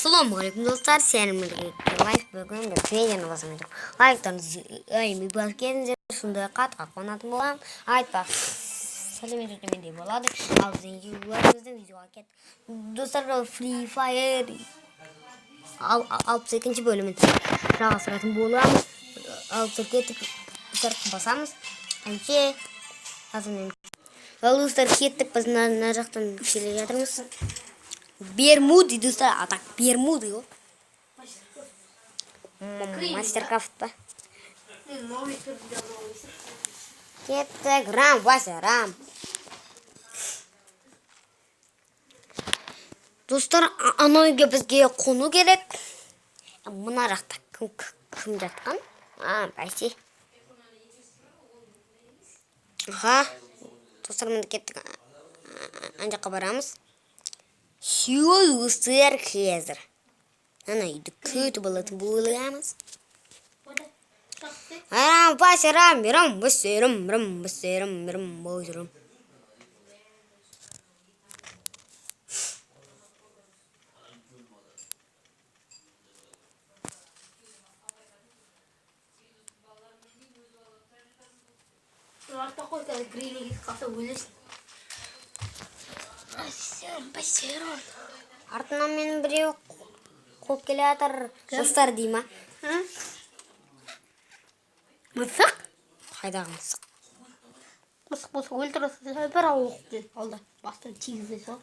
Ассалаумағалейкум достар, сәлеметсіздер. Лайк бүгін де видеоны басамын. Лайктарыңызды басып кетіңіздер, сондай қатқа қонатын боламын. Айтпақ сәлемет өтемендей болады. Ал біздің видеоға кеттік. Достар, Free Fire 62-ші бөлімін жалғастыратын боламыз. Алып кеттік, сыртқа басамыз. Әнше азымен. Ал достар, кеттік, біз мына жақтан келе жатырмыз. Бермуды, достар, а так Бермуды, о. Мастеркрафт па? Кеттік, Рам, Вася, Рам. Достар, анау үйге бізге қону керек. Мына жақта кім жатқан? Бәсе. Достар, мында кеттік, ана жаққа барамыз. Достар, қазір ана үйді күтіп алатын боламыз. Рам, Вася, Рам, Вася, Рам. Артынан менің біреу қуып келе жатыр. Достар дей ма? Мысық? Қайдағы мысық? Мысық болса өлтірісі бір ауық алды. Бастан тигізді сол.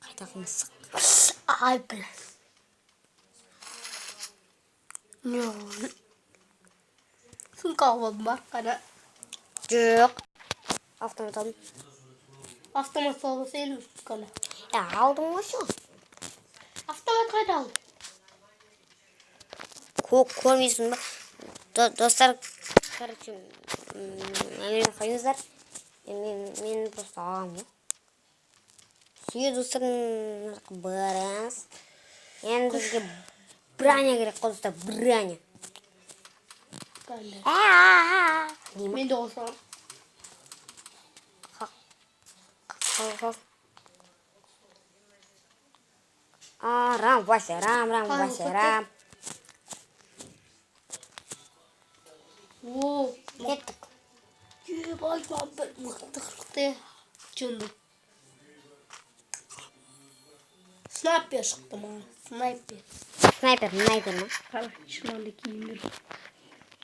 Қайдағы мысық? Ай, білін. Сумка болдым бар, қара. Жоқ. Автомат алдым. Автомат солы сен қана. Алдым ғой шо. Автомат қайда алды? Көрмейсің ба? Достар, короче, мені қойыңыздар. Мен просто ағам ғой. Сүйе достар, барамыз. Енді бізге браня керек қой, достар, браня. Мен де олсам. Рам, Вася, Рам. О, Кеттік. Ебайдан бір мықтықлықты жөнді. Снайпер шықты ма? Снайпер ма? Қара, шыманды кейіндер.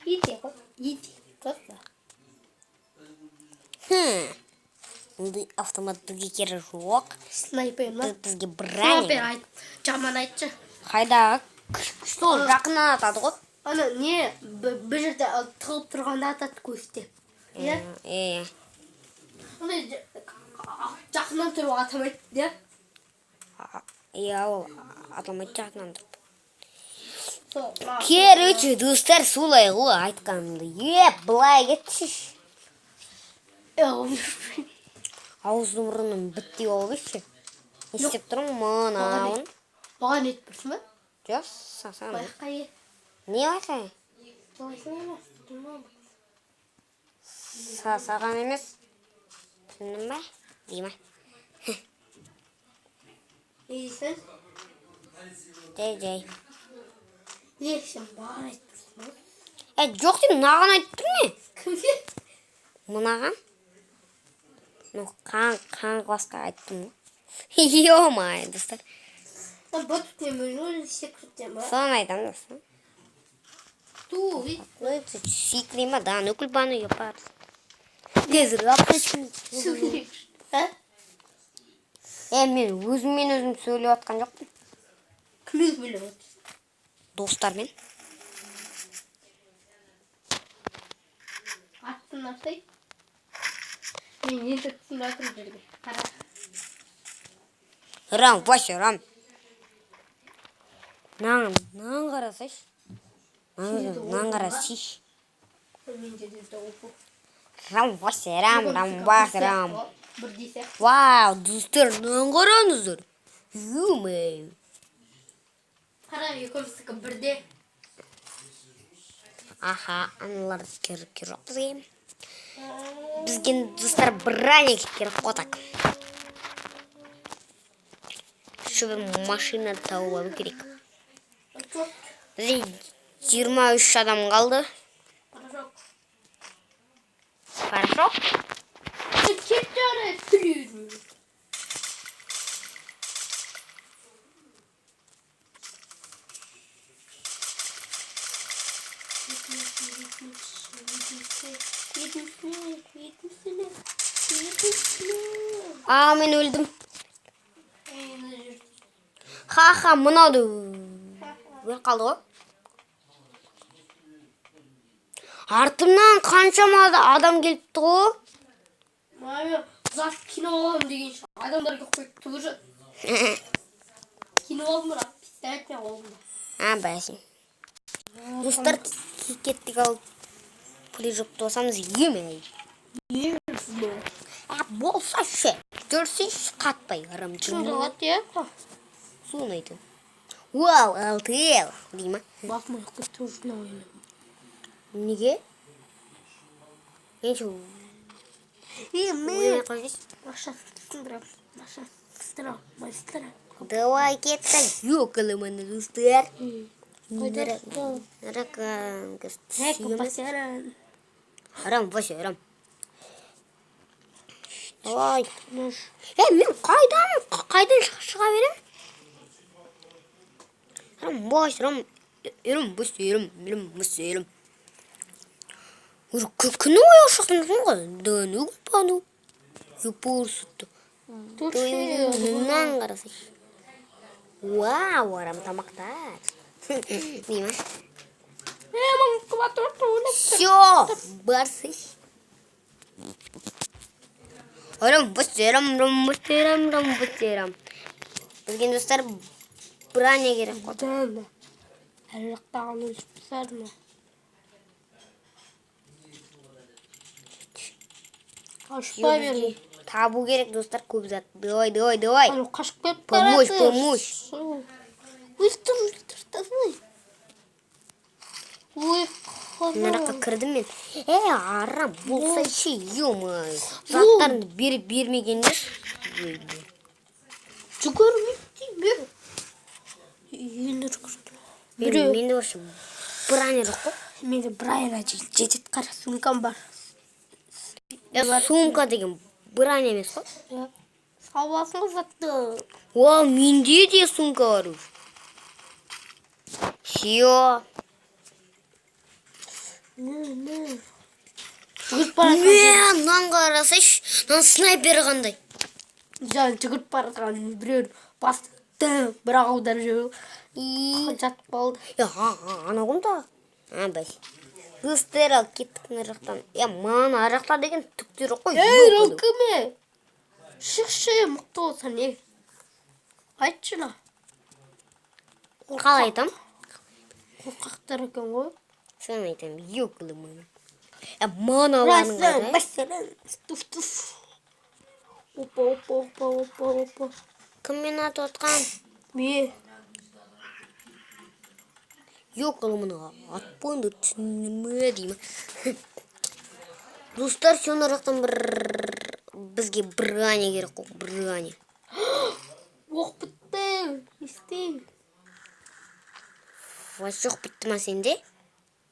Ете қой, қосла. Мұндай автомат бізге кері жоқ. Снайпер ма? Бізге браня. Снайпер айт, жаман айтшы. Қайда? Сол жақынан атады ғой. Ана не, бір жерде тығып тұрғанда атады көзде. Иә? Жақынан тұру атамайды, де? Иә, ол атамайды жақынан тұрып. Короче, достар, солай ғой айтқанымды. Былай кетші. Аузым мұрыным бітті болып еші. Естеп тұрмын мұнауын. Маған ет бірсің ба? Жоқ, саған. Байқа е. Не байқай? Саған емес. Түсіндің ба? Дейма. Ейсің? Жай. Ешім бар айтпырсың ба? Жоқ деймін, мынаған айтып тұр ме? Кімге? Мынаған? Қан қосқа айттым ғой. Ё-май, достар. Бұт темір, секреттен ба? Соны айтам достар. Туй. Секрема, да, нүкіл баны епарыз. Дезір, апшын. Сөйлейші. Мен өзім сөйлеп атқан жоқпын. Кіміз біліп өтсің? Достармен. Аттың артай? Мен енді түсін атым жерге. Қара. Рам, Вася, Рам. Нан қарасайш. Нан қарасайш. Мен жерде опу. Рам, Вася, Рам. Бірдейсі. Вау, достар, нан қараңыздар. Ё-май. Қара, екіміздікі бірде. Аналар керек жоқ бізге. Бізге достар браня керек қотак. спортшы бір машина тауып алу керек. Жоқ. Бізде 23 адам қалды. Порошок. Порошок? Кетті ары сүлейді. Мен өлдім. Ха-ха, мынауды өліп қалды ғой. Артымнан қаншама адам келіпті ғой. Маме, зат кино аламын деген шығар. Адамдарға қойып тұғыршы. Кино алдым бірақ пистолетпен қолымда. Бәсін. Достар кеттік алып пұлы жоқты болсамыз емей. Болса ше, көрсеш қатпай ырым Шынға жүрмей. қатты, е? Суын айтын. Вау, 6 ел, дейма. Басыма кетті ұшына ойны. Неге? Мен шу... Ойна қойдес. Маша, сындырам. Маша, сындырам. Майстырам. Давай кеттік. Ёкалы мені достар. Қойдар. Ракан. Рәкі басаран. Арам, вообще, арам. Давай. Нұш. Мен қайдан шыға берем? Арам, бош, арам. Ерім, бұс, ерім, ерім. Күні ояу шықтыңыз ғой? Дөні күлпану. Юпур сұтты. Нұнан қарасыш. Вау, арам тамақтар. Дейма? Мың квадрат өліп. Всё, барсыш. Арам, бұс, ерім. Бізген достар бұране керек қой. Дәлі. Әліқтағын өліп сарма. Қашпай берді. Табу керек достар көп зат. Давай. Аны қашып кеп Помощь. Өлтір, тазай. Ой, Нараққа кірдім мен. Арам, болса ше, ё-май. Заттарыңды бермегендер. Жүгірмейді, бер. Енді жүгірді. Менде вообще бұране жоқ қой. Менде бір айына жетет қара сумкам бар. Сумка деген бұране емес қой. Сауасын қызатты. Менде де сумка бар. Всё. Жүгіріп баратқан. Нан қарасайш, нан снайпер қандай. Жүгіріп баратқан біреуін басты, бірақ аудар жүр. Жатып қалды. Ана құмда. Бәс. Достар ал кеттік мына жақтан. Мана арақта деген түктері қой. Рөкіме. Шықшы, мұқты болса не? Айтшыла. Қалай айтам? Қорқақтар екен ғой. Sen айтам, ёкылы мана. Мана аланың қара. Басырын, туф-туф. Опа. Кім мен аты отқан? Ме. Ёкылы мана атпойынды түсінімі деймі. Достар, сен арақтан бізге бірғане керек қой, бірғане. Оқ бітті, естей. Ваш жоқ бітті ма сенде?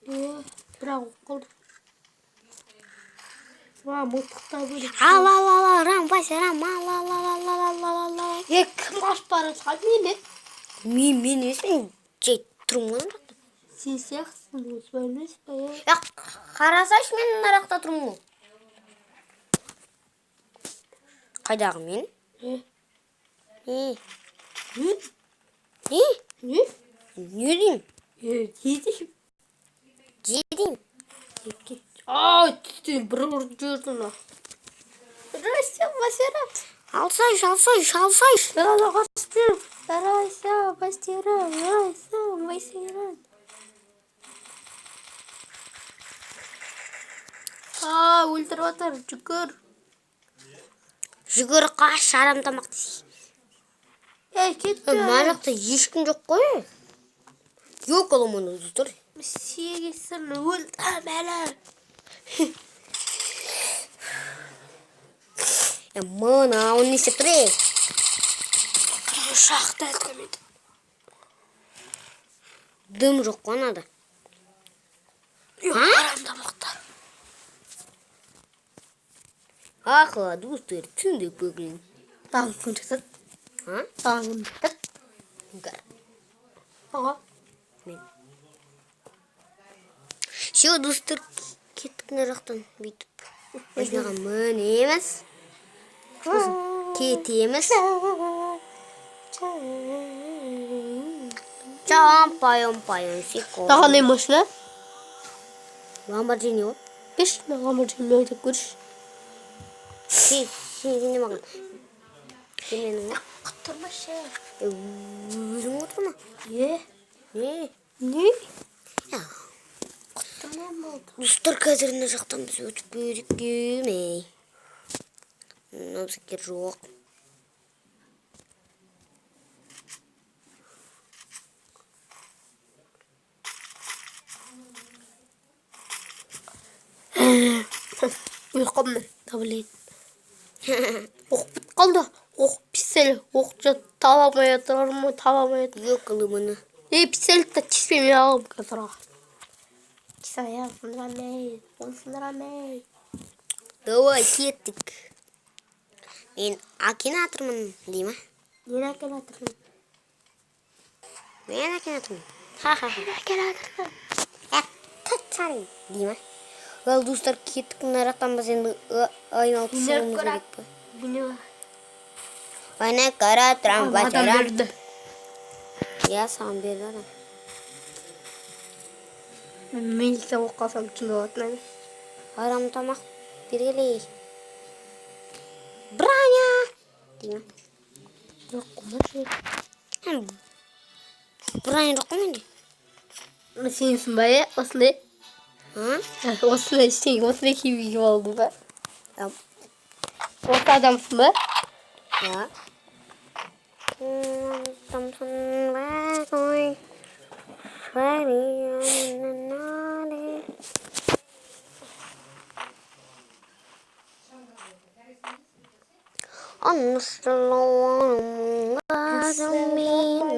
Бірақ оқ қалды. Мылтықта бөлек. Рам, Вася, рам, Кім ашып баратқан мені? Мен емес, мен жай тұрмын ғой арақта. Сен сияқтысың, осы емес па? Қарасаш, мен арақта тұрмын ғой. Қайдағы мен? Не дейм? Жедейм. Түстен бір ұрды жүрдің. Райса, басера. Алсайш. Дала қасты. Райса, басера. Өлтіріп атар, Жүгір қаш, арам тамақ дейсіз. Кетті. Мына жақта ешкім жоқ қой. Yok oğlum onu dur. Сиегесін өлтіріп әлі. Mana, onu ne sepre? Şaxta etmedi. Dım жоқ қонады. Yok, арамдамақта. Ақылы достар түнде көңілін. Тағын күн жасады. Тағын күн жасады. Үңкәр. Аға. Мен. Все достар кеттік мына жақтан бүйтіп. Машинаға мінеміз. Кетеміз. Чампайым секунд. Тағын не машина? Ламборджини ғой. Беш, Lamborghini өйтіп көріш. Сен не маған? Сен менің ма? Құттырма ше. Өзің отырма. Не? Не? Құттырма болды. Достар қазір мына жақтан біз өтіп көріп келмей. Обзекер жоқ. Ұйқымды, таблет. Оқ бітіп қалды. Оқ пистолет. Оқ таламай отырмын, таламай отырмын. Ёкалы мұны. Пистолетті тиспеме алып қазір. Тисая, сындырамай. Давай, кеттік. Мен акинатормын, дей ма? Нені акинатормын? Мен акинатормын. Ха-ха-ха. Акинатормын. Тәт-сарай, дей ма? Ал достар кеттік мына жақтан біз енді айналып шығуымыз керек пе? Бұны бар. Ана қара трамвай Адам берді. Я саған берді адам. Милиция болып қалсам түсініп алатын әне. Арам тамақ бергелей. Браня! Дей ма? Жоқ, қомашы. Браня жоқ қой менде. Сенсің ба, осындай? Осындай киім алдың ба? Осы адамсың ба? Ja. Адамсың ба ғой. Аныстылауын ғазым мен